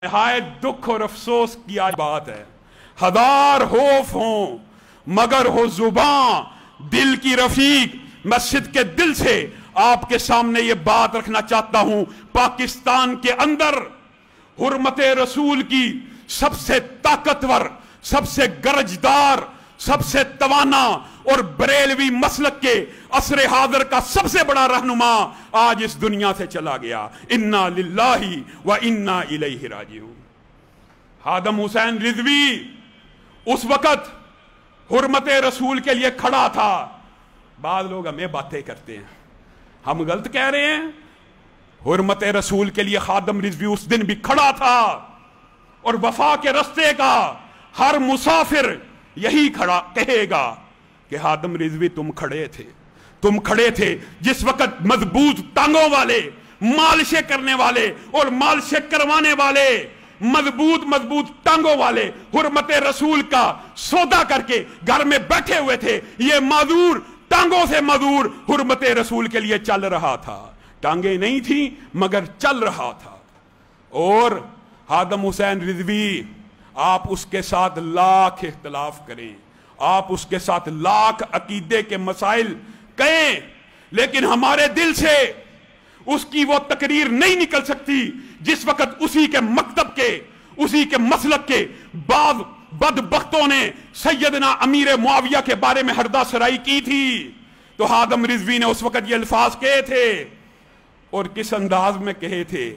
नहायत दुख और अफसोस की आज बात है। हजार खौफ हों मगर हो जुबां दिल की रफीक। मस्जिद के दिल से आपके सामने ये बात रखना चाहता हूं, पाकिस्तान के अंदर हुर्मते रसूल की सबसे ताकतवर, सबसे गरजदार, सबसे तवाना और बरेलवी मसलक के असरे हाजिर का सबसे बड़ा रहनुमा आज इस दुनिया से चला गया। इन्ना लिल्लाही व इन्ना इलैहि राजिऊन। हादम हुसैन रिजवी उस वक्त हुर्मते रसूल के लिए खड़ा था। बाद लोग हमें बातें करते हैं, हम गलत कह रहे हैं। हुर्मते रसूल के लिए खादम रिजवी उस दिन भी खड़ा था और वफा के रास्ते का हर मुसाफिर यही खड़ा कहेगा कि हादम रिजवी तुम खड़े थे जिस वक्त मजबूत टांगों वाले, मालिशें करने वाले और मालिशें करवाने वाले, मजबूत टांगों वाले हुर्मते रसूल का सौदा करके घर में बैठे हुए थे। ये माजूर टांगों से माजूर हुर्मते रसूल के लिए चल रहा था। टांगे नहीं थी मगर चल रहा था। और हादम हुसैन रिजवी, आप उसके साथ लाख इख्तलाफ करें, आप उसके साथ लाख अकीदे के मसाइल कहें, लेकिन हमारे दिल से उसकी वो तकरीर नहीं निकल सकती जिस वक्त उसी के मकतब के, उसी के मसलक के बाद बदबख्तों ने सैयदना अमीर मुआविया के बारे में हरदा सराई की थी। तो हादम रिजवी ने उस वक्त ये अल्फाज कहे थे और किस अंदाज में कहे थे।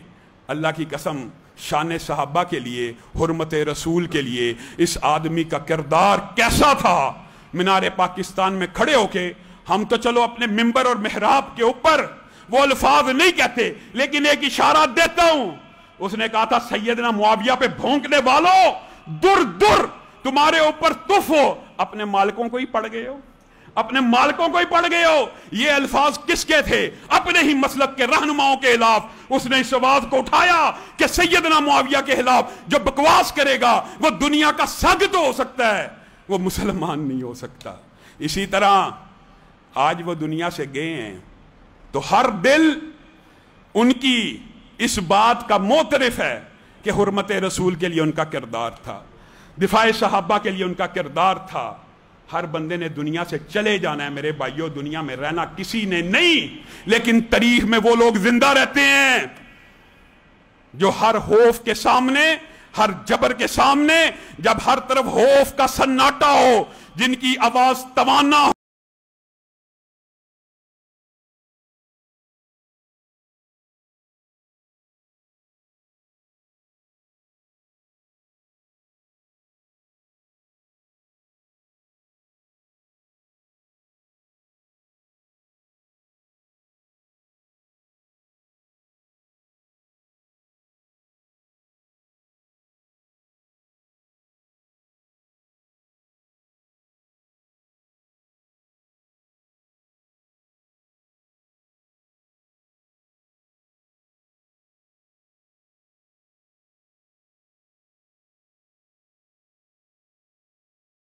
अल्लाह की कसम, शान सहाबा के लिए, हुर्मते रसूल के लिए इस आदमी का किरदार कैसा था। मीनारे पाकिस्तान में खड़े होके हम तो चलो अपने मिंबर और मेहराब के ऊपर वो अल्फाज नहीं कहते, लेकिन एक इशारा देता हूं। उसने कहा था, सैयदना मुआविया पे भौंकने वालों, दुर दुर तुम्हारे ऊपर तुफ हो, अपने मालिकों को ही पड़ गए हो, अपने मालिकों को ही पड़ गए हो। ये अल्फाज किसके थे? अपने ही मसलक के रहनुमाओं के खिलाफ। उसने इस आवाज को उठाया कि सैयदना मुआविया के खिलाफ जो बकवास करेगा वो दुनिया का सग तो हो सकता है, वो मुसलमान नहीं हो सकता। इसी तरह आज वो दुनिया से गए हैं तो हर दिल उनकी इस बात का मोतरिफ है कि हुर्मते रसूल के लिए उनका किरदार था, दिफाए सहाबा के लिए उनका किरदार था। हर बंदे ने दुनिया से चले जाना है मेरे भाइयों, दुनिया में रहना किसी ने नहीं, लेकिन तारीख में वो लोग जिंदा रहते हैं जो हर खौफ के सामने, हर जबर के सामने, जब हर तरफ खौफ का सन्नाटा हो, जिनकी आवाज तवाना हो।